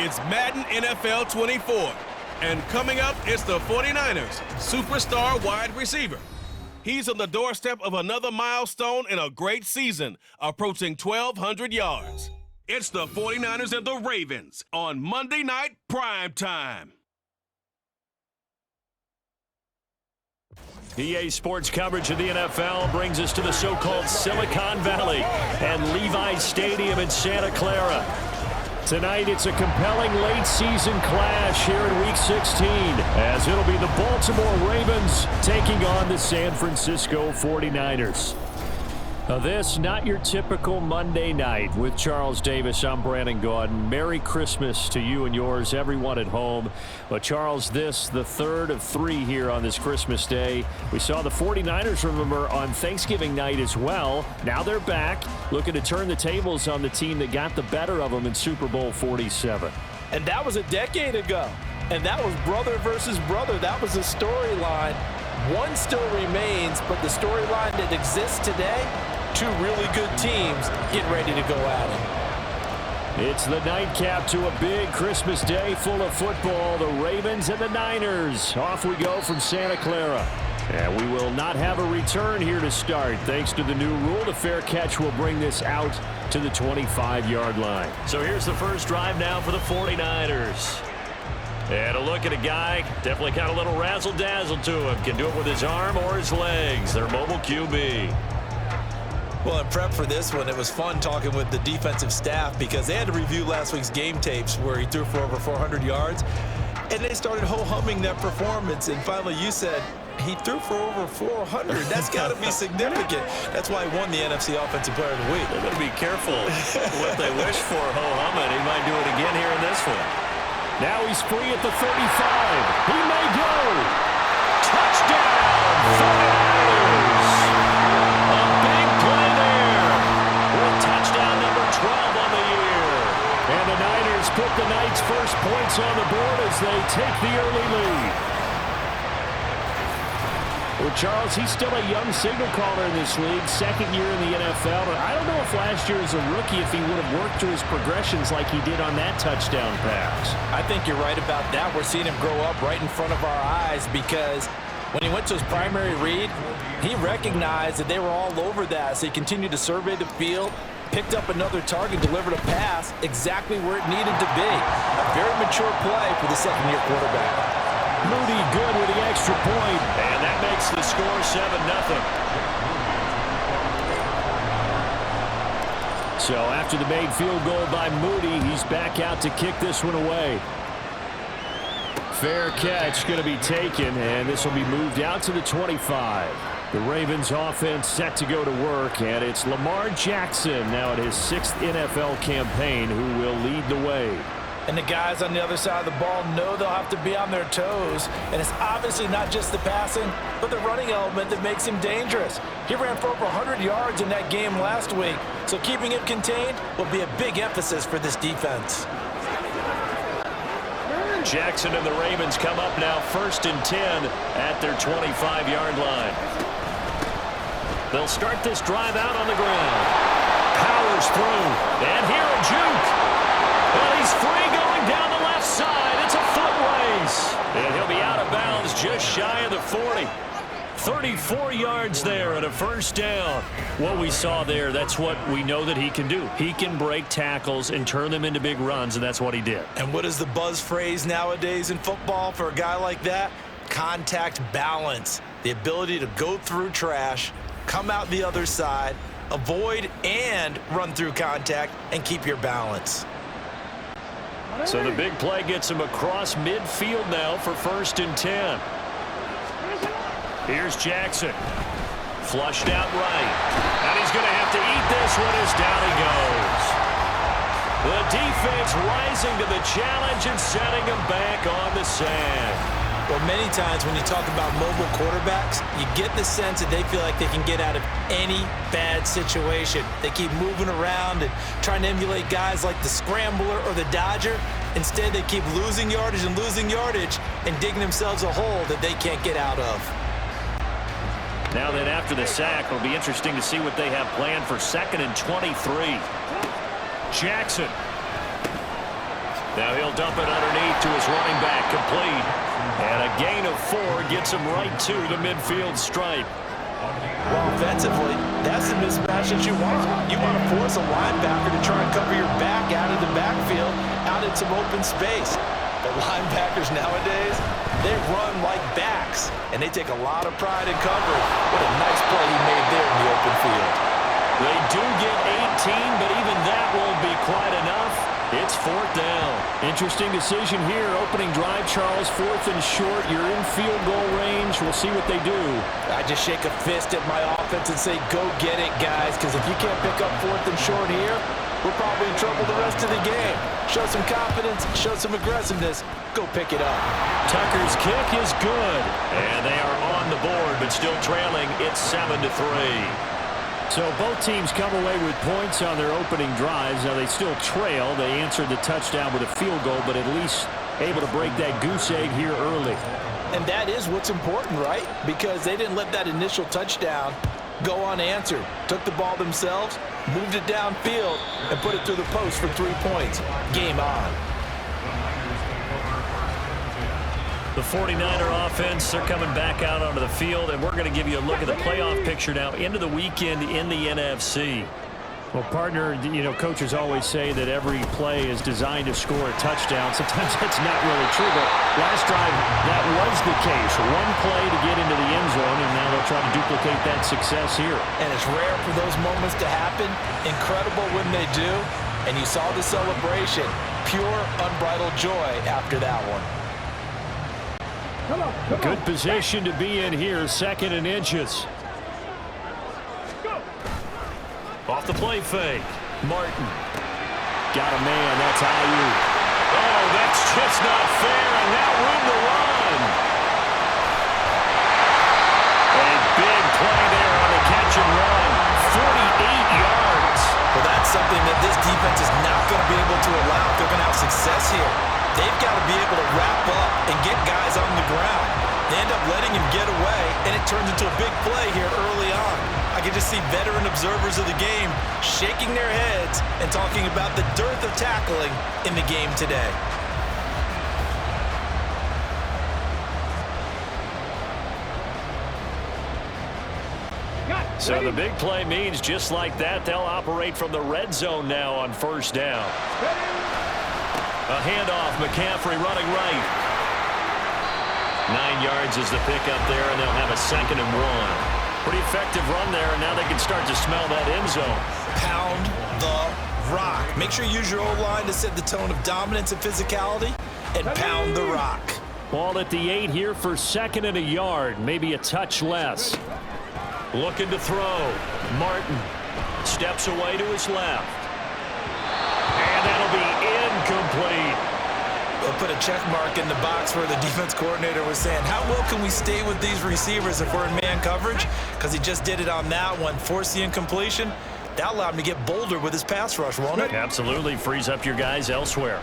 It's Madden NFL 24. And coming up, it's the 49ers superstar wide receiver. He's on the doorstep of another milestone in a great season, approaching 1,200 yards. It's the 49ers and the Ravens on Monday Night Primetime. EA Sports coverage of the NFL brings us to the so-called Silicon Valley and Levi's Stadium in Santa Clara. Tonight, it's a compelling late-season clash here in Week 16, as it'll be the Baltimore Ravens taking on the San Francisco 49ers. Now this, not your typical Monday night. With Charles Davis, I'm Brandon Gaudin. Merry Christmas to you and yours, everyone at home. But Charles, this, the third of three here on this Christmas day. We saw the 49ers, remember, on Thanksgiving night as well. Now they're back, looking to turn the tables on the team that got the better of them in Super Bowl 47. And that was a decade ago. And that was brother versus brother. That was the storyline. One still remains, but the storyline that exists today, two really good teams getting ready to go at it. It's the nightcap to a big Christmas day full of football. The Ravens and the Niners. Off we go from Santa Clara. And we will not have a return here to start. Thanks to the new rule, the fair catch will bring this out to the 25-yard line. So here's the first drive now for the 49ers. And a look at a guy, definitely got a little razzle-dazzle to him. Can do it with his arm or his legs. Their mobile QB. Well, in prep for this one, it was fun talking with the defensive staff because they had to review last week's game tapes where he threw for over 400 yards. And they started ho-humming that performance. And finally, you said, he threw for over 400. That's got to be significant. That's why he won the NFC Offensive Player of the Week. They're going to be careful what they wish for ho-humming. He might do it again here in this one. Now he's free at the 35. He may go. Touchdown, 49ers. A big play there. With touchdown number 12 on the year. And the Niners put the Knights' first points on the board as they take the early lead. Well, Charles, he's still a young signal caller in this league, second year in the NFL. And I don't know if last year as a rookie, if he would have worked through his progressions like he did on that touchdown pass. I think you're right about that. We're seeing him grow up right in front of our eyes because when he went to his primary read, he recognized that they were all over that. So he continued to survey the field, picked up another target, delivered a pass exactly where it needed to be. A very mature play for the second-year quarterback. Moody good with the extra point, and that makes the score 7-0. So after the made field goal by Moody, he's back out to kick this one away. Fair catch going to be taken, and this will be moved out to the 25. The Ravens offense set to go to work, and it's Lamar Jackson now at his 6th NFL campaign who will lead the way. And the guys on the other side of the ball know they'll have to be on their toes. And it's obviously not just the passing, but the running element that makes him dangerous. He ran for over 100 yards in that game last week, so keeping him contained will be a big emphasis for this defense. Jackson and the Ravens come up now 1st and 10 at their 25-yard line. They'll start this drive out on the ground. Powers through, and here a juke. Well, he's free going down the left side. It's a foot race. And he'll be out of bounds just shy of the 40. 34 yards there and a first down. What we saw there, that's what we know that he can do. He can break tackles and turn them into big runs, and that's what he did. And what is the buzz phrase nowadays in football for a guy like that? Contact balance. The ability to go through trash, come out the other side, avoid and run through contact, and keep your balance. So the big play gets him across midfield now for 1st and 10. Here's Jackson. Flushed out right. And he's going to have to eat this one as down he goes. The defense rising to the challenge and setting him back on the sand. Well, many times when you talk about mobile quarterbacks, you get the sense that they feel like they can get out of any bad situation. They keep moving around and trying to emulate guys like the Scrambler or the Dodger. Instead, they keep losing yardage and digging themselves a hole that they can't get out of. Now then, after the sack, it'll be interesting to see what they have planned for 2nd and 23. Jackson. Now he'll dump it underneath to his running back, complete. And a gain of 4 gets him right to the midfield stripe. Well, offensively, that's the mismatch that you want. You want to force a linebacker to try and cover your back out of the backfield, out in some open space. But linebackers nowadays, they run like backs, and they take a lot of pride in coverage. What a nice play he made there in the open field. They do get 18, but even that won't be quite enough. It's 4th down. Interesting decision here. Opening drive, Charles, 4th and short. You're in field goal range. We'll see what they do. I just shake a fist at my offense and say, go get it, guys, because if you can't pick up 4th and short here, we're probably in trouble the rest of the game. Show some confidence, show some aggressiveness, go pick it up. Tucker's kick is good. And they are on the board, but still trailing. It's 7-3. So both teams come away with points on their opening drives. Now they still trail. They answered the touchdown with a field goal, but at least able to break that goose egg here early. And that is what's important, right? Because they didn't let that initial touchdown go unanswered. Took the ball themselves, moved it downfield, and put it through the post for 3 points. Game on. The 49er offense, they're coming back out onto the field, and we're going to give you a look at the playoff picture now into the weekend in the NFC. Well, partner, coaches always say that every play is designed to score a touchdown. Sometimes that's not really true, but last drive, that was the case. One play to get into the end zone, and now they'll try to duplicate that success here. And it's rare for those moments to happen. Incredible when they do. And you saw the celebration. Pure, unbridled joy after that one. Good position to be in here, 2nd and inches. Off the play fake. Martin. Got a man, that's IU. Oh, that's just not fair, and now room to run. A big play there on the catch and run. 48 yards. Well, that's something that this defense is not going to be able to allow if they're going to have success here. They've got to be able to wrap up and get guys on the ground. They end up letting him get away, and it turns into a big play here early on. I can just see veteran observers of the game shaking their heads and talking about the dearth of tackling in the game today. So the big play means just like that, they'll operate from the red zone now on 1st down. A handoff, McCaffrey running right. 9 yards is the pickup there, and they'll have a 2nd and 1. Pretty effective run there, and now they can start to smell that end zone. Pound the rock. Make sure you use your O-line to set the tone of dominance and physicality, and pound the rock. Ball at the 8 here for 2nd and a yard, maybe a touch less. Looking to throw. Martin steps away to his left. And that'll be incomplete. They'll put a check mark in the box where the defense coordinator was saying, how well can we stay with these receivers if we're in man coverage? Because he just did it on that one, forced the incompletion. That allowed him to get bolder with his pass rush, won't it? Absolutely. Frees up your guys elsewhere.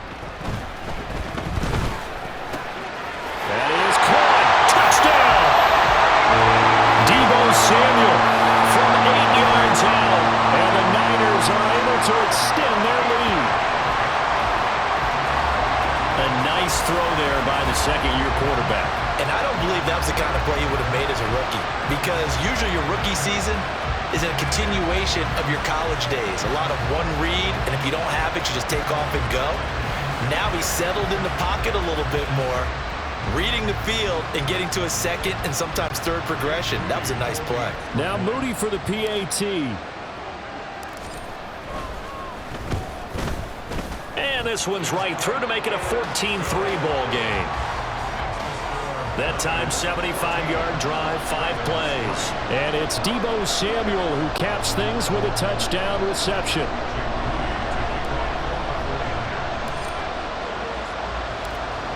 That is caught. Touchdown! Deebo Samuel from 8 yards out. And the Niners are able to extend their lead. A nice throw there by the 2nd-year quarterback. And I don't believe that was the kind of play he would have made as a rookie. Because usually your rookie season is a continuation of your college days. A lot of one read, and if you don't have it, you just take off and go. Now he's settled in the pocket a little bit more, reading the field and getting to a 2nd and sometimes 3rd progression. That was a nice play. Now Moody for the PAT. And this one's right through to make it a 14-3 ball game. That time, 75-yard drive, 5 plays. And it's Deebo Samuel who caps things with a touchdown reception.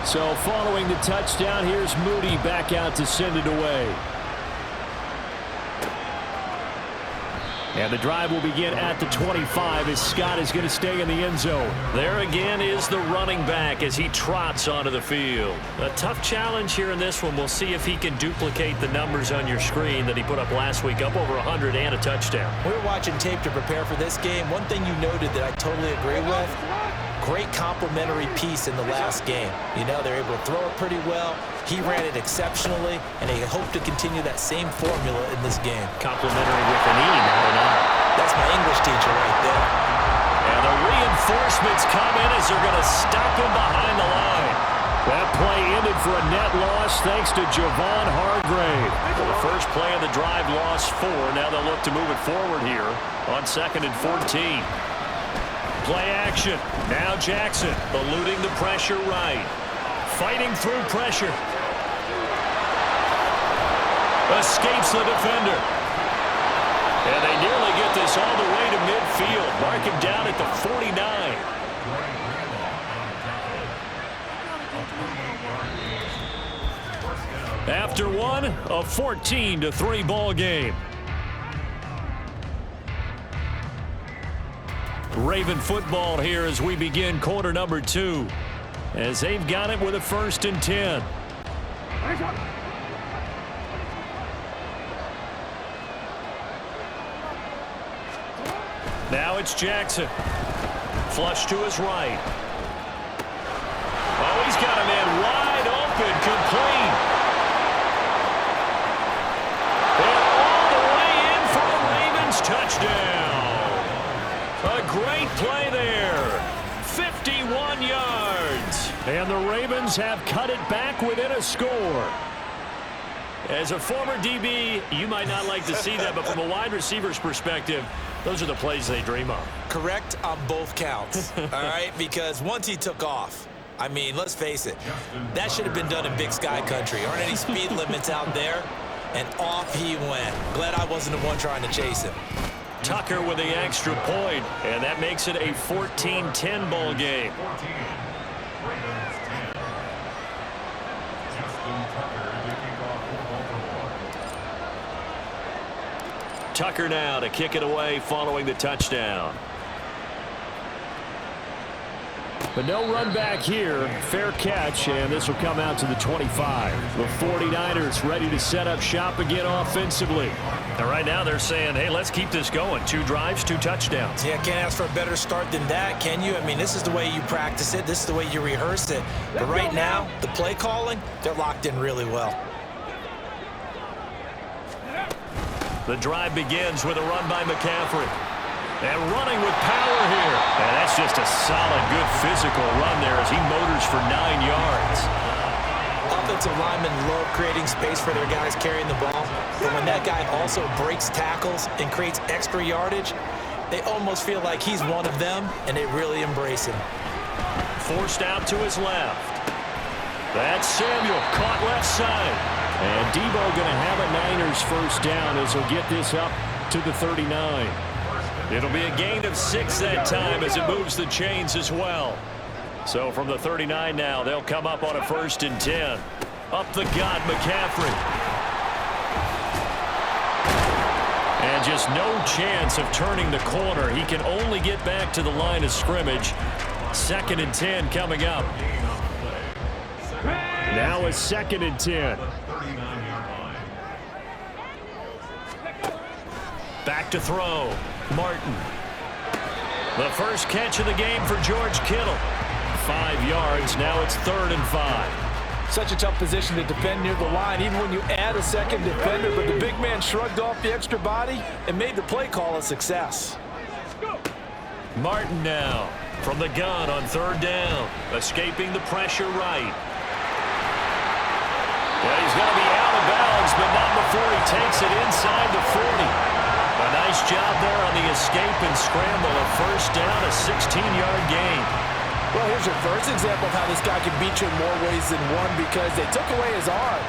So following the touchdown, here's Moody back out to send it away. And the drive will begin at the 25 as Scott is going to stay in the end zone. There again is the running back as he trots onto the field. A tough challenge here in this one. We'll see if he can duplicate the numbers on your screen that he put up last week, up over 100 and a touchdown. We were watching tape to prepare for this game. One thing you noted that I totally agree with, great complementary piece in the last game. You know, they're able to throw it pretty well. He ran it exceptionally, and they hope to continue that same formula in this game. Complimentary with an E, not an I. That's my English teacher right there. And the reinforcements come in as they're going to stop him behind the line. That play ended for a net loss thanks to Javon Hargrave. Well, the first play of the drive lost 4. Now they'll look to move it forward here on 2nd and 14. Play action. Now Jackson eluding the pressure right. Fighting through pressure. Escapes the defender. And they nearly get this all the way to midfield. Mark him down at the 49. After one, a 14-3 ball game. Raven football here as we begin quarter number 2. As they've got it with a 1st and 10. Now it's Jackson. Flush to his right. Oh, he's got a man wide open, complete. And all the way in for the Ravens touchdown. A great play there. 51 yards. And the Ravens have cut it back within a score. As a former DB, you might not like to see that, but from a wide receiver's perspective, those are the plays they dream of. Correct on both counts, all right? Because once he took off, I mean, let's face it, that should have been done in Big Sky Country. Aren't any speed limits out there? And off he went. Glad I wasn't the one trying to chase him. Tucker with the extra point, and that makes it a 14-10 ball game. Tucker now to kick it away following the touchdown. But no run back here. Fair catch, and this will come out to the 25. The 49ers ready to set up shop again offensively. And right now they're saying, hey, let's keep this going. 2 drives, 2 touchdowns. Yeah, can't ask for a better start than that, can you? I mean, this is the way you practice it. This is the way you rehearse it. But right now, the play calling, they're locked in really well. The drive begins with a run by McCaffrey. And running with power here. And that's just a solid, good physical run there as he motors for 9 yards. Offensive linemen love creating space for their guys carrying the ball. But when that guy also breaks tackles and creates extra yardage, they almost feel like he's one of them, and they really embrace him. Forced out to his left. That's Samuel, caught left side. And Debo going to have a Niners first down as he'll get this up to the 39. It'll be a gain of 6 that time as it moves the chains as well. So from the 39 now, they'll come up on a 1st and 10. Up the gut, McCaffrey. And just no chance of turning the corner. He can only get back to the line of scrimmage. 2nd and 10 coming up. Now a 2nd and 10. Back to throw. Martin. The first catch of the game for George Kittle. 5 yards. Now it's 3rd and 5. Such a tough position to defend near the line, even when you add a second defender. But the big man shrugged off the extra body and made the play call a success. Martin now from the gun on 3rd down. Escaping the pressure right. Well, he's going to be out of bounds, but not before he takes it inside the 40. A nice job there on the escape and scramble. A 1st down, a 16-yard gain. Well, here's your first example of how this guy can beat you in more ways than one, because they took away his arm.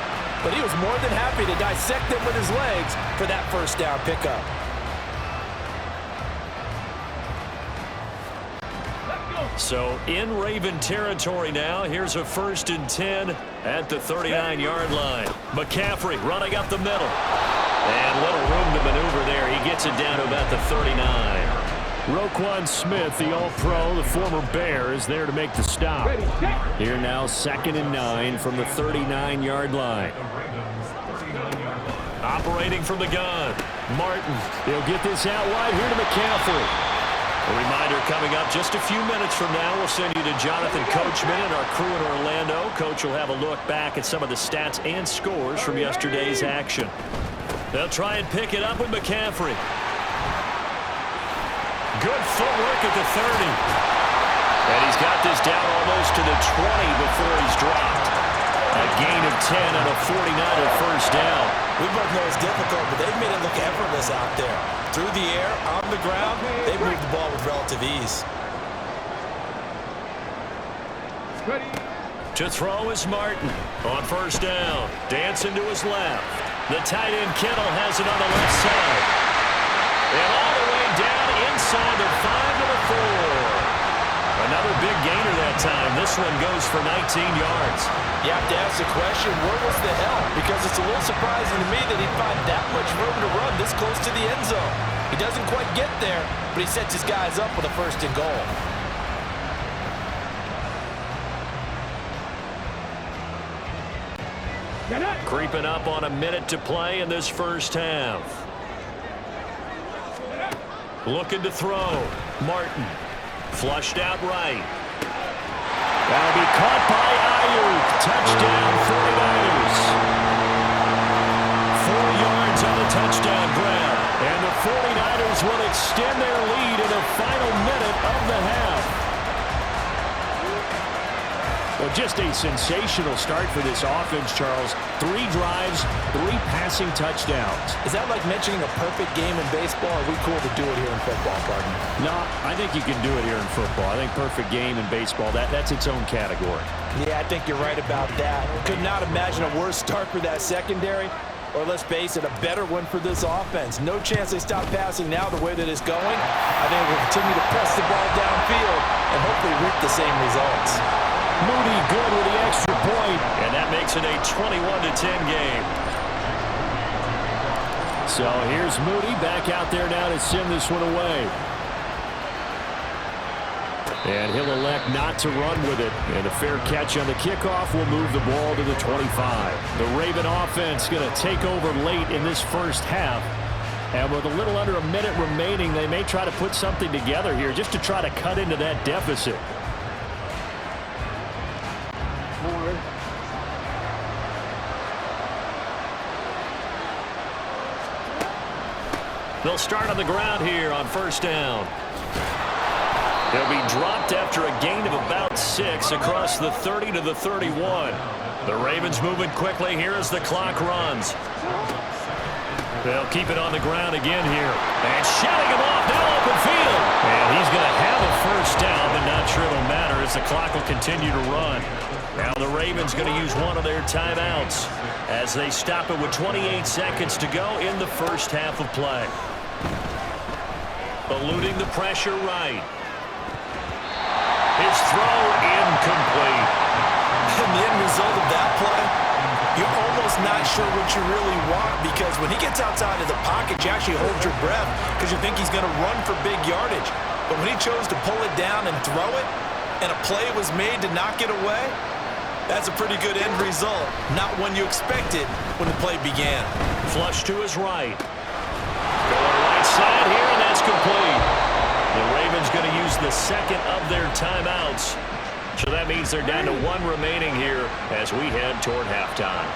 But he was more than happy to dissect them with his legs for that 1st down pickup. So in Raven territory now. Here's a 1st and 10 at the 39-yard line. McCaffrey running up the middle. And little room to maneuver there. He gets it down to about the 39. Roquan Smith, the All-Pro, the former Bear, is there to make the stop. Here now, 2nd and 9 from the 39-yard line. Operating from the gun. Martin. He'll get this out wide here to McCaffrey. A reminder coming up just a few minutes from now, we'll send you to Jonathan Coachman and our crew in Orlando. Coach will have a look back at some of the stats and scores from yesterday's action. They'll try and pick it up with McCaffrey. Good footwork at the 30. And he's got this down almost to the 20 before he's dropped. A gain of 10 and a 49er first down. We both know it's difficult, but they've made it look effortless out there. Through the air, on the ground, they've moved the ball with relative ease. To throw is Martin on first down. Dancing to his left. The tight end Kittle has it on the left side. And all the way down inside the 5 to the 4. Another big gainer that time. This one goes for 19 yards. You have to ask the question, where was the help? Because it's a little surprising to me that he'd find that much room to run this close to the end zone. He doesn't quite get there, but he sets his guys up with a first and goal. Creeping up on a minute to play in this first half. Looking to throw. Martin. Flushed out right. That'll be caught by Ayuk. Touchdown 49ers. 4 yards on the touchdown grab. And the 49ers will extend their lead in the final minute of the half. Well, just a sensational start for this offense, Charles. 3 drives, 3 passing touchdowns. Is that like mentioning a perfect game in baseball? Or are we cool to do it here in football, partner? No, I think you can do it here in football. I think perfect game in baseball, that's its own category. Yeah, I think you're right about that. Could not imagine a worse start for that secondary. Or let's face it, a better one for this offense. No chance they stop passing now the way that it's going. I think we'll continue to press the ball downfield and hopefully reap the same results. Moody good with the extra point, and that makes it a 21-10 game. So here's Moody back out there now to send this one away. And he'll elect not to run with it. And a fair catch on the kickoff will move the ball to the 25. The Raven offense going to take over late in this first half. And with a little under a minute remaining, they may try to put something together here just to try to cut into that deficit. They'll start on the ground here on first down. He'll be dropped after a gain of about 6 across the 30 to the 31. The Ravens moving quickly here as the clock runs. They'll keep it on the ground again here. And shutting him off now open field. And he's going to have a first down, but not sure it'll matter as the clock will continue to run. Now the Ravens going to use one of their timeouts as they stop it with 28 seconds to go in the first half of play. Eluding the pressure right. His throw incomplete. And the end result of that play, you're almost not sure what you really want, because when he gets outside of the pocket, you actually hold your breath because you think he's going to run for big yardage. But when he chose to pull it down and throw it, and a play was made to knock it away, that's a pretty good end result. Not one you expected when the play began. Flush to his right. Going right side here, and that's complete. The Ravens going to use the second of their timeouts. So that means they're down to 1 remaining here as we head toward halftime.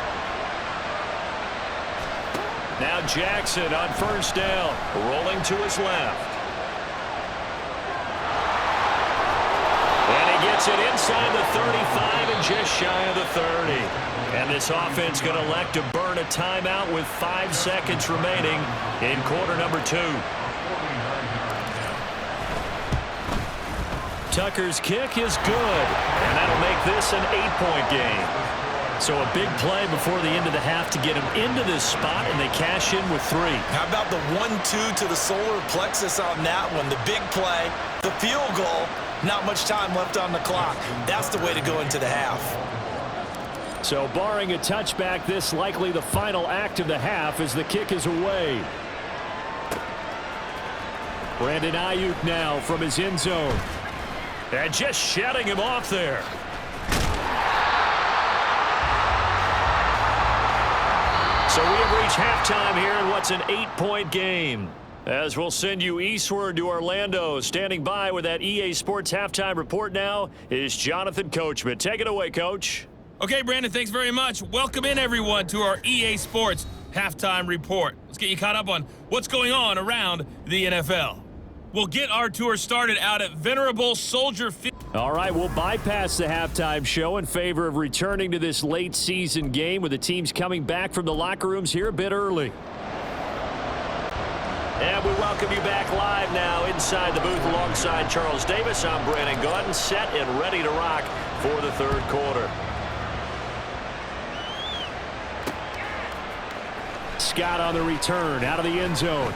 Now Jackson on first down, rolling to his left. And he gets it inside the 35 and just shy of the 30. And this offense going to elect to burn a timeout with 5 seconds remaining in quarter number 2. Tucker's kick is good, and that'll make this an 8-point game. So a big play before the end of the half to get him into this spot, and they cash in with 3. How about the 1-2 to the solar plexus on that one? The big play, the field goal, not much time left on the clock. That's the way to go into the half. So barring a touchback, this likely the final act of the half as the kick is away. Brandon Ayuk now from his end zone. And just shutting him off there. So we have reached halftime here in what's an 8-point game. As we'll send you eastward to Orlando. Standing by with that EA Sports halftime report now is Jonathan Coachman. Take it away, Coach. Okay, Brandon, thanks very much. Welcome in, everyone, to our EA Sports halftime report. Let's get you caught up on what's going on around the NFL. We'll get our tour started out at Venerable Soldier Field. All right, we'll bypass the halftime show in favor of returning to this late season game with the teams coming back from the locker rooms here a bit early. And we welcome you back live now inside the booth alongside Charles Davis. I'm Brandon Gaudin, set and ready to rock for the third quarter. Scott on the return out of the end zone.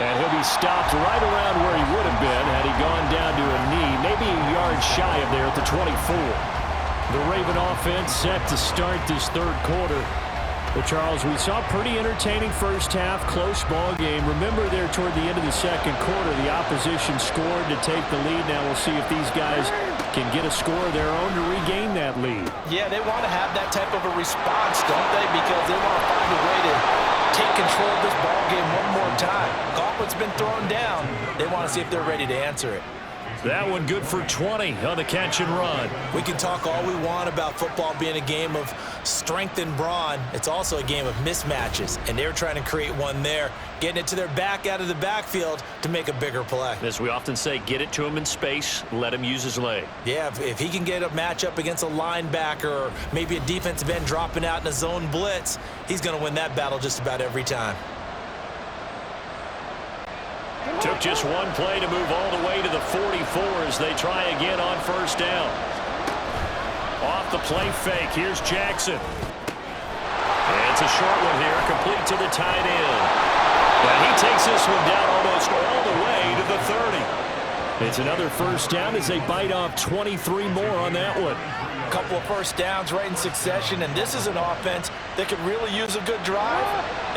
And he'll be stopped right around where he would have been had he gone down to a knee, maybe a yard shy of there at the 24. The Raven offense set to start this third quarter. But, Charles, we saw a pretty entertaining first half, close ball game. Remember there toward the end of the second quarter, the opposition scored to take the lead. Now we'll see if these guys can get a score of their own to regain that lead. Yeah, they want to have that type of a response, don't they? Because they want to find a way to take control of this ball game one more time. Gauntlet's been thrown down. They want to see if they're ready to answer it. That one good for 20 on the catch and run. We can talk all we want about football being a game of strength and brawn. It's also a game of mismatches, and they're trying to create one there, getting it to their back out of the backfield to make a bigger play. As we often say, get it to him in space, let him use his leg. Yeah, if he can get a matchup against a linebacker or maybe a defensive end dropping out in a zone blitz, he's going to win that battle just about every time. Took just one play to move all the way to the 44 as they try again on first down. Off the play fake, here's Jackson. And it's a short one here, complete to the tight end. And he takes this one down almost all the way to the 30. It's another first down as they bite off 23 more on that one. A couple of first downs right in succession, and this is an offense that could really use a good drive,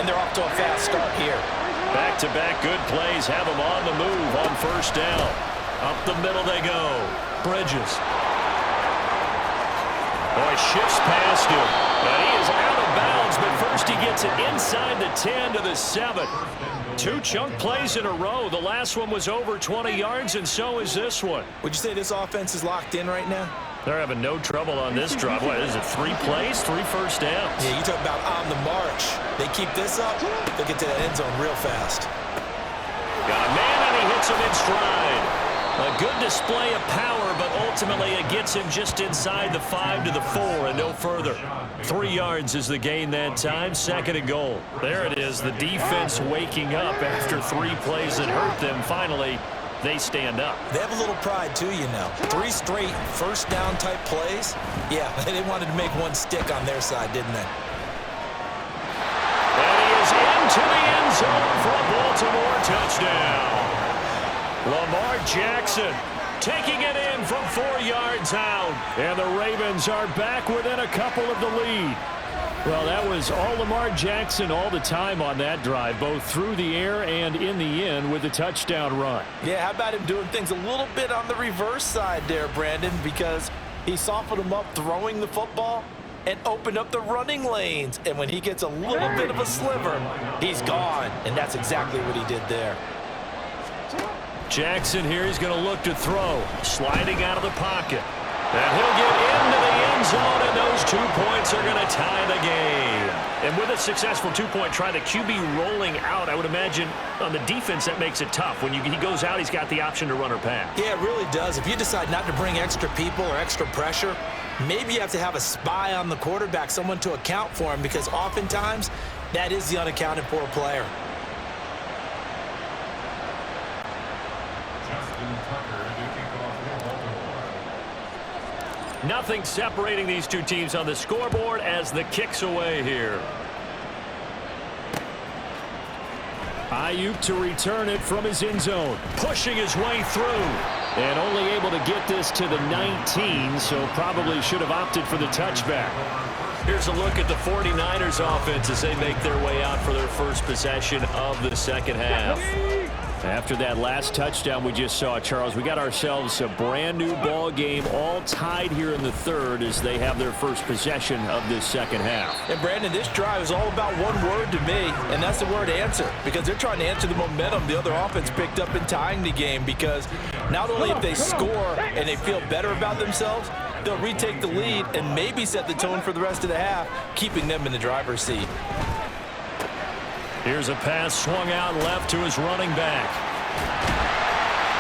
and they're off to a fast start here. Back-to-back good plays have them on the move on first down. Up the middle they go. Bridges. Boy, shifts past him. And he is out of bounds, but first he gets it inside the 10 to the 7. Two chunk plays in a row. The last one was over 20 yards, and so is this one. Would you say this offense is locked in right now? They're having no trouble on this drive. What is it, 3 plays, 3 first downs? Yeah, you talk about on the march. They keep this up, they'll get to that end zone real fast. Got a man, and he hits him in stride. A good display of power, but ultimately it gets him just inside the 5 to the 4 and no further. 3 yards is the gain that time, 2nd and goal. There it is, the defense waking up after 3 plays that hurt them. Finally, they stand up. They have a little pride, too, you know. 3 straight first down type plays. Yeah, they wanted to make one stick on their side, didn't they? And he is into the end zone for a Baltimore touchdown. Lamar Jackson taking it in from 4 yards out. And the Ravens are back within a couple of the lead. Well, that was all Lamar Jackson all the time on that drive, both through the air and in the end with the touchdown run. Yeah, how about him doing things a little bit on the reverse side there, Brandon, because he softened him up throwing the football and opened up the running lanes. And when he gets a little bit of a sliver, he's gone. And that's exactly what he did there. Jackson here, he's going to look to throw, sliding out of the pocket. And he'll get into the end zone, and those 2 points are going to tie the game. And with a successful 2-point try, the QB rolling out, I would imagine on the defense that makes it tough. When he goes out, he's got the option to run or pass. Yeah, it really does. If you decide not to bring extra people or extra pressure, maybe you have to have a spy on the quarterback, someone to account for him, because oftentimes that is the unaccounted for player. Nothing separating these two teams on the scoreboard as the kick's away here. Ayuk to return it from his end zone, pushing his way through. And only able to get this to the 19, so probably should have opted for the touchback. Here's a look at the 49ers offense as they make their way out for their first possession of the second half. After that last touchdown we just saw, Charles, we got ourselves a brand new ball game, all tied here in the third as they have their first possession of this second half. And Brandon, this drive is all about one word to me, and that's the word answer, because they're trying to answer the momentum the other offense picked up in tying the game, because not only if they score and they feel better about themselves, they'll retake the lead and maybe set the tone for the rest of the half, keeping them in the driver's seat. Here's a pass swung out left to his running back.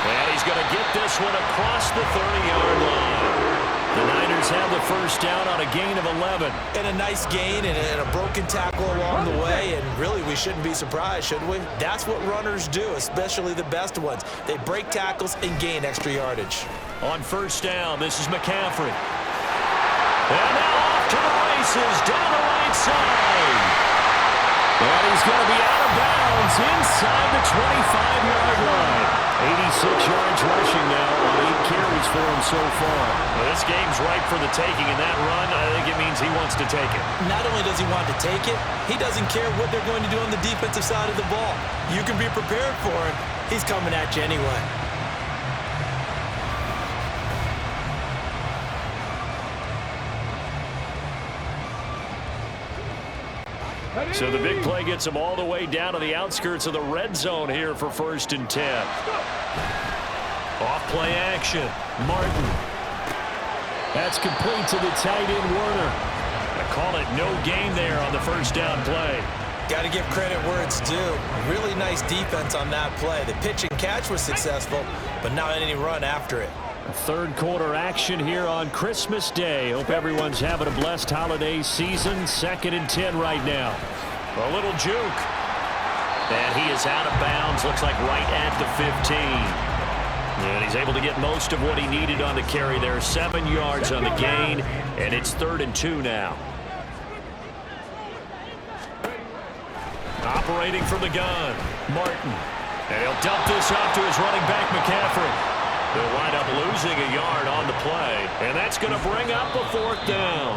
And he's going to get this one across the 30-yard line. The Niners have the first down on a gain of 11. And a nice gain and a broken tackle along the way, and really we shouldn't be surprised, should we? That's what runners do, especially the best ones. They break tackles and gain extra yardage. On first down, this is McCaffrey. And now off to the races down the right side. And he's going to be out of bounds inside the 25-yard line. 86 yards rushing now on 8 carries for him so far. Well, this game's ripe for the taking, and that run, I think it means he wants to take it. Not only does he want to take it, he doesn't care what they're going to do on the defensive side of the ball. You can be prepared for him. He's coming at you anyway. So the big play gets him all the way down to the outskirts of the red zone here for 1st and 10. Off play action. Martin. That's complete to the tight end Werner. I call it no gain there on the first down play. Got to give credit where it's due. Really nice defense on that play. The pitch and catch was successful, but not any run after it. Third quarter action here on Christmas Day. Hope everyone's having a blessed holiday season. 2nd and 10 right now. A little juke. And he is out of bounds. Looks like right at the 15. And he's able to get most of what he needed on the carry there. 7 yards on the gain. And it's 3rd and 2 now. Operating from the gun. Martin. And he'll dump this off to his running back, McCaffrey. They'll wind up losing a yard on the play. And that's going to bring up a 4th down.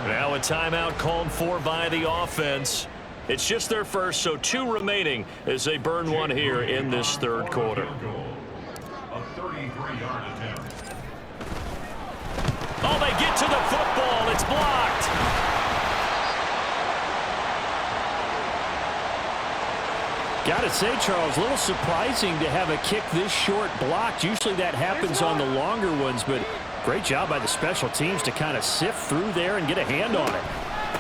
Now a timeout called for by the offense. It's just their first, so 2 remaining as they burn one here in this 3rd quarter. Oh, they get to the football. It's blocked. Got to say, Charles, a little surprising to have a kick this short blocked. Usually that happens on the longer ones, but great job by the special teams to kind of sift through there and get a hand on it.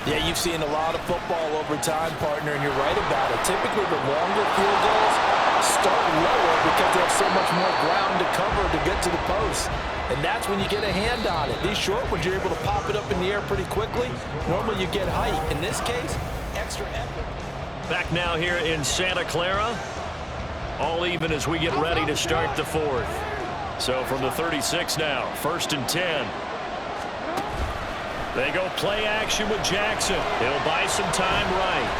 Yeah, you've seen a lot of football over time, partner, and you're right about it. Typically, the longer field goals start lower because they have so much more ground to cover to get to the post. And that's when you get a hand on it. These short ones, you're able to pop it up in the air pretty quickly. Normally, you get height. In this case, extra effort. Back now here in Santa Clara. All even as we get ready to start the 4th. So from the 36 now, 1st and 10. They go play action with Jackson. He'll buy some time right.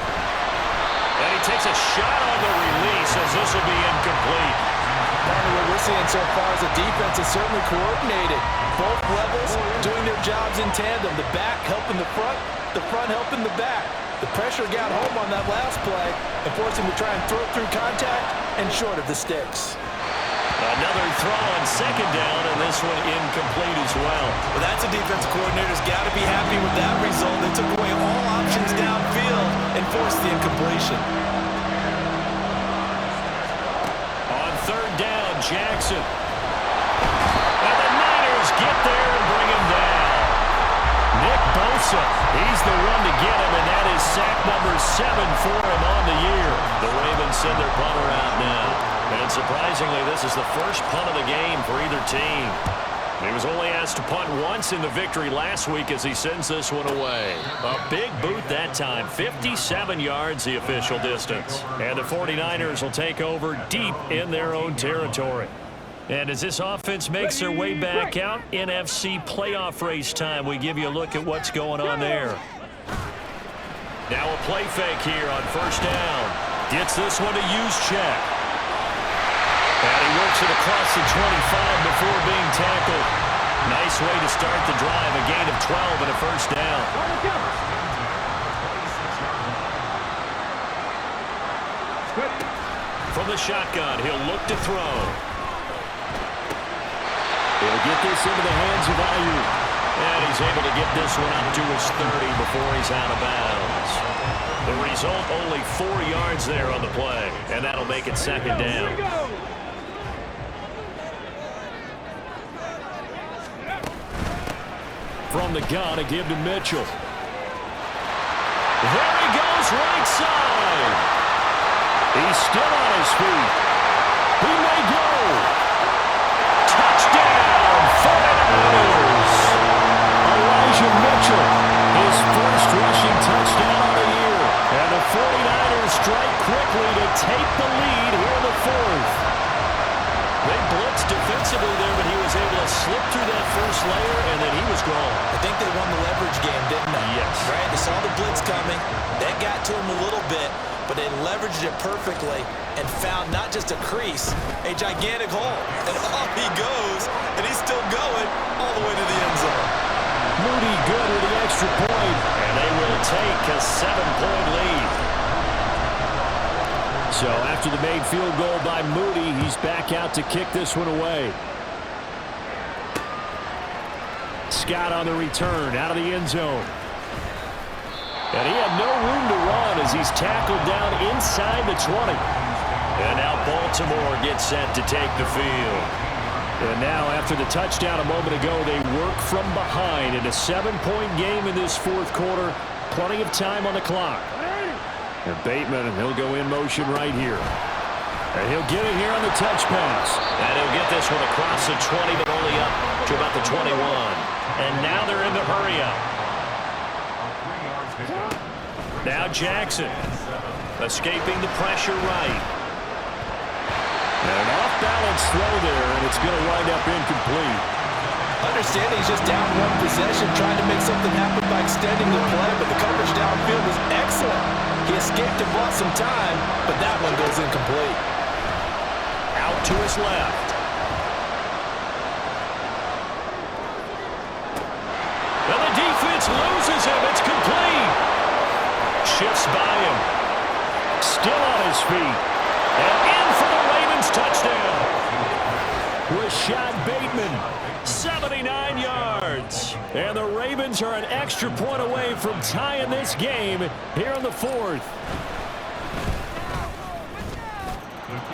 And he takes a shot on the release as this will be incomplete. Partner, what we're seeing so far is the defense is certainly coordinated. Both levels doing their jobs in tandem. The back helping the front helping the back. The pressure got home on that last play and forced him to try and throw it through contact and short of the sticks. Another throw on 2nd down, and this one incomplete as well. Well, that's a defensive coordinator's got to be happy with that result. They took away all options downfield and forced the incompletion. On 3rd down, Jackson. And the Niners get there and bring him down. Nick Bosa, he's the one to get him, and that is sack number 7 for him on the year. The Ravens send their punter out now. And surprisingly, this is the first punt of the game for either team. He was only asked to punt once in the victory last week as he sends this one away. A big boot that time, 57 yards the official distance. And the 49ers will take over deep in their own territory. And as this offense makes their way back out, NFC playoff race time, we give you a look at what's going on there. Now a play fake here on 1st down. Gets this one to Juszczyk. And he works it across the 25 before being tackled. Nice way to start the drive, a gain of 12 and a 1st down. From the shotgun, he'll look to throw. He'll get this into the hands of Ayuk. And he's able to get this one up to his 30 before he's out of bounds. The result, only 4 yards there on the play. And that'll make it second down. From the gun, a give to Mitchell. There he goes, right side. He's still on his feet. He may go. Touchdown, 49ers. Elijah Mitchell, his first rushing touchdown of the year. And the 49ers strike quickly to take the lead here in the fourth. They blitzed defensively there, but he was able to slip through that first layer, and then he was gone. I think they won the leverage game, didn't they? Yes. Right? They saw the blitz coming. That got to him a little bit, but they leveraged it perfectly and found not just a crease, a gigantic hole. And off he goes, and he's still going all the way to the end zone. Moody good with the extra point, and they will take a 7-point lead. So after the made field goal by Moody, he's back out to kick this one away. Scott on the return, out of the end zone. And he had no room to run as he's tackled down inside the 20. And now Baltimore gets set to take the field. And now after the touchdown a moment ago, they work from behind in a 7-point game in this fourth quarter. Plenty of time on the clock. And Bateman, he'll go in motion right here. And he'll get it here on the touch pass. And he'll get this one across the 20, but only up to about the 21. And now they're in the hurry up. Now Jackson, escaping the pressure right. And an off-balance throw there, and it's going to wind up incomplete. Understanding he's just down one possession, trying to make something happen by extending the play, but the coverage downfield was excellent. He escaped and bought some time, but that one goes incomplete. Out to his left. And the defense loses him. It's complete. Shifts by him. Still on his feet. And in for the Ravens touchdown. Rashad Bateman, 79 yards. And the Ravens are an extra point away from tying this game here in the fourth.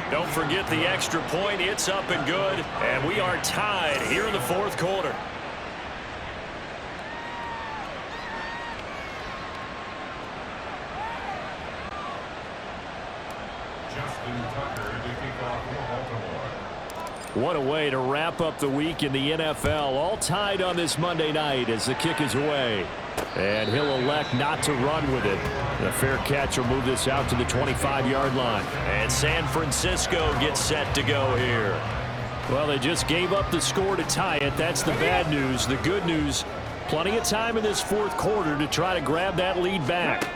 Don't forget the extra point. It's up and good. And we are tied here in the fourth quarter. What a way to wrap up the week in the NFL. All tied on this Monday night as the kick is away. And he'll elect not to run with it. A fair catch will move this out to the 25-yard line. And San Francisco gets set to go here. Well, they just gave up the score to tie it. That's the bad news. The good news, plenty of time in this fourth quarter to try to grab that lead back.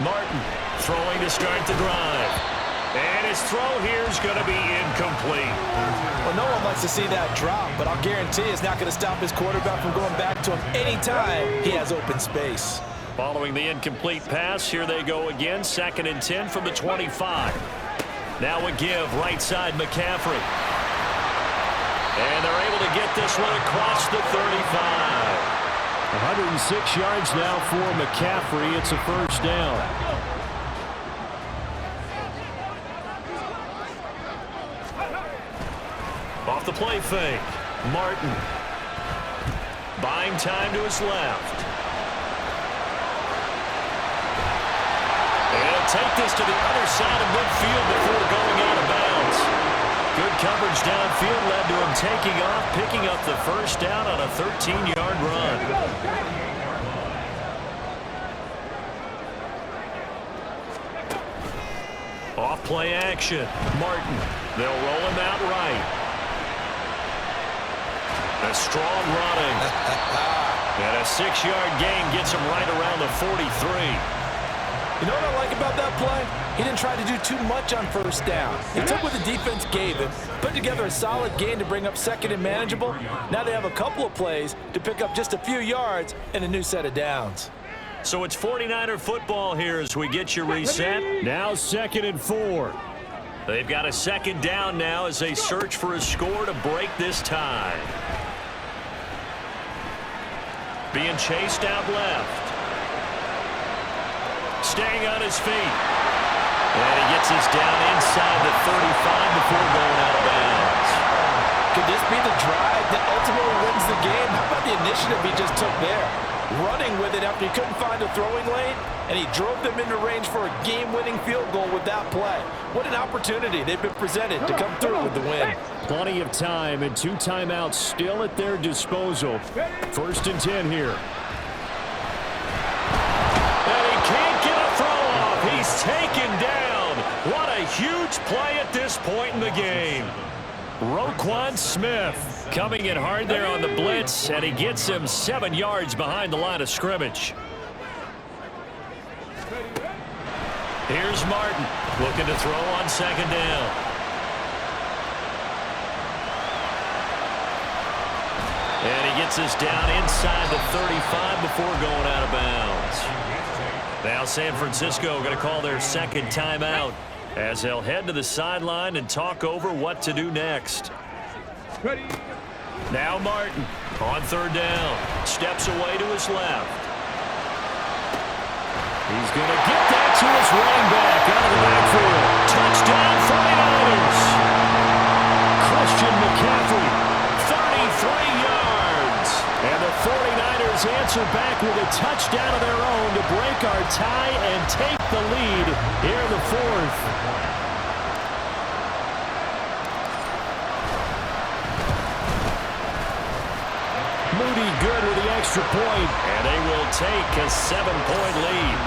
Martin throwing to start the drive. And his throw here is going to be incomplete. Well, no one likes to see that drop, but I'll guarantee it's not going to stop his quarterback from going back to him anytime he has open space. Following the incomplete pass, here they go again. 2nd and 10 from the 25. Now a give, right side McCaffrey. And they're able to get this one across the 35. 106 yards now for McCaffrey. It's a first down. Off the play fake, Martin. Buying time to his left. And he'll take this to the other side of midfield before going out of bounds. Good coverage downfield led to him taking off, picking up the first down on a 13-yard run. Off play action, Martin. They'll roll him out right. A strong running. And a 6-yard gain gets him right around the 43. You know what I like about that play? He didn't try to do too much on first down. He took what the defense gave him, put together a solid gain to bring up 2nd and manageable. Now they have a couple of plays to pick up just a few yards and a new set of downs. So it's 49er football here as we get you reset. Now 2nd and 4. They've got a second down now as they search for a score to break this tie. Being chased out left. Staying on his feet. And he gets us down inside the 35 before going out of bounds. Could this be the drive that ultimately wins the game? How about the initiative he just took there? Running with it after he couldn't find a throwing lane, and he drove them into range for a game-winning field goal with that play. What an opportunity they've been presented to come through with the win. Plenty of time and 2 timeouts still at their disposal. 1st and 10 here. And he can't get a throw off. He's taken down. What a huge play at this point in the game. Roquan Smith coming in hard there on the blitz, and he gets him 7 yards behind the line of scrimmage. Here's Martin looking to throw on 2nd down. And he gets us down inside the 35 before going out of bounds. Now San Francisco going to call their 2nd timeout as they'll head to the sideline and talk over what to do next. Now Martin on 3rd down. Steps away to his left. He's going to get that to his running back out of the backfield. Touchdown 49ers. Christian McCaffrey, 33 yards. And the 49ers answer back with a touchdown of their own to break our tie and take the lead here in the 4th. Moody good with the extra point, and they will take a 7-point lead.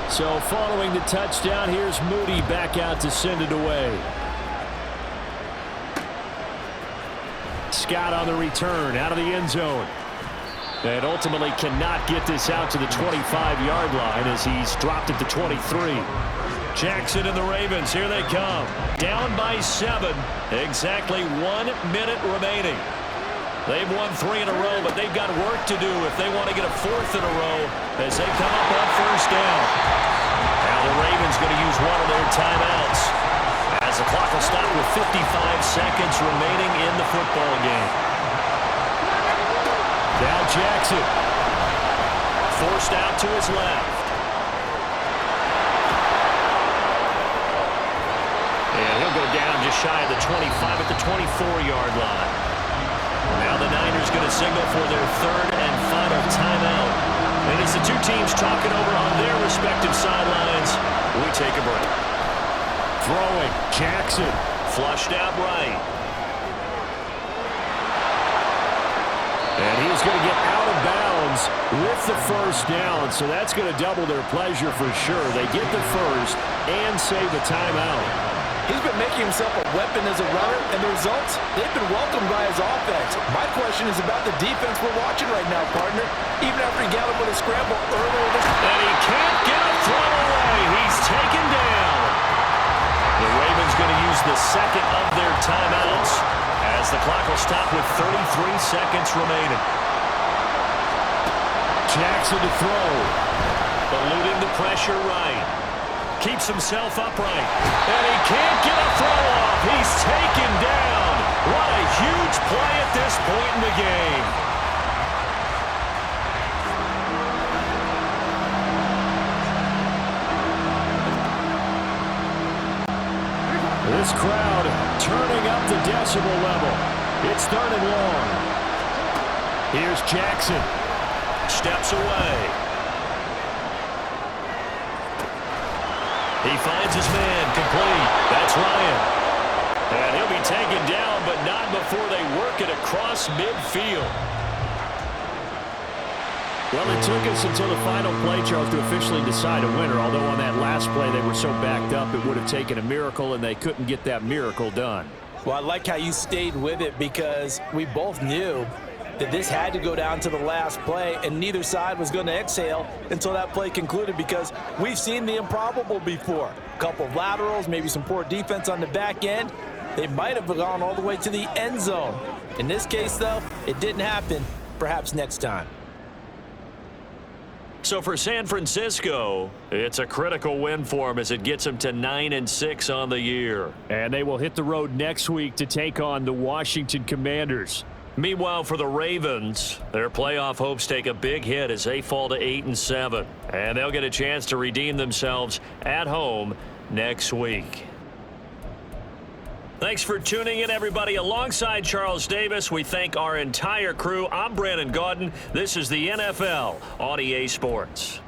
So following the touchdown, here's Moody back out to send it away. Scott on the return out of the end zone. And ultimately cannot get this out to the 25-yard line as he's dropped it to 23. Jackson and the Ravens, here they come. Down by 7. Exactly 1 minute remaining. They've won 3 in a row, but they've got work to do if they want to get a 4th in a row as they come up on 1st down. Now the Ravens going to use one of their timeouts as the clock will stop with 55 seconds remaining in the football game. Now Jackson forced out to his left. And he'll go down just shy of the 25 at the 24-yard line. Now the Niners going to signal for their 3rd and final timeout. And as the 2 teams talking over on their respective sidelines, we take a break. Throwing, Jackson flushed out right. And he's going to get out of bounds with the 1st down, so that's going to double their pleasure for sure. They get the 1st and save the timeout. He's been making himself a weapon as a runner, and the results, they've been welcomed by his offense. My question is about the defense we're watching right now, partner. Even after he got him with a scramble earlier this time. And he can't get a throw away. He's taken down. The Ravens going to use the 2nd of their timeouts as the clock will stop with 33 seconds remaining. Jackson to throw. Eluding the pressure right. Keeps himself upright. And he can't get a throw off. He's taken down. What a huge play at this point in the game. This crowd turning up the decibel level. It's 3rd and long. Here's Jackson. Steps away. He finds his man complete. That's Ryan. And he'll be taken down, but not before they work it across midfield. Well, it took us until the final play, Charles, to officially decide a winner, although on that last play they were so backed up it would have taken a miracle, and they couldn't get that miracle done. Well, I like how you stayed with it because we both knew that this had to go down to the last play, and neither side was going to exhale until that play concluded because we've seen the improbable before. A couple of laterals, maybe some poor defense on the back end. They might have gone all the way to the end zone. In this case, though, it didn't happen. Perhaps next time. So for San Francisco, it's a critical win for them as it gets them to 9-6 on the year. And they will hit the road next week to take on the Washington Commanders. Meanwhile, for the Ravens, their playoff hopes take a big hit as they fall to 8-7. And they'll get a chance to redeem themselves at home next week. Thanks for tuning in, everybody. Alongside Charles Davis, we thank our entire crew. I'm Brandon Gaudin. This is the NFL on EA Sports.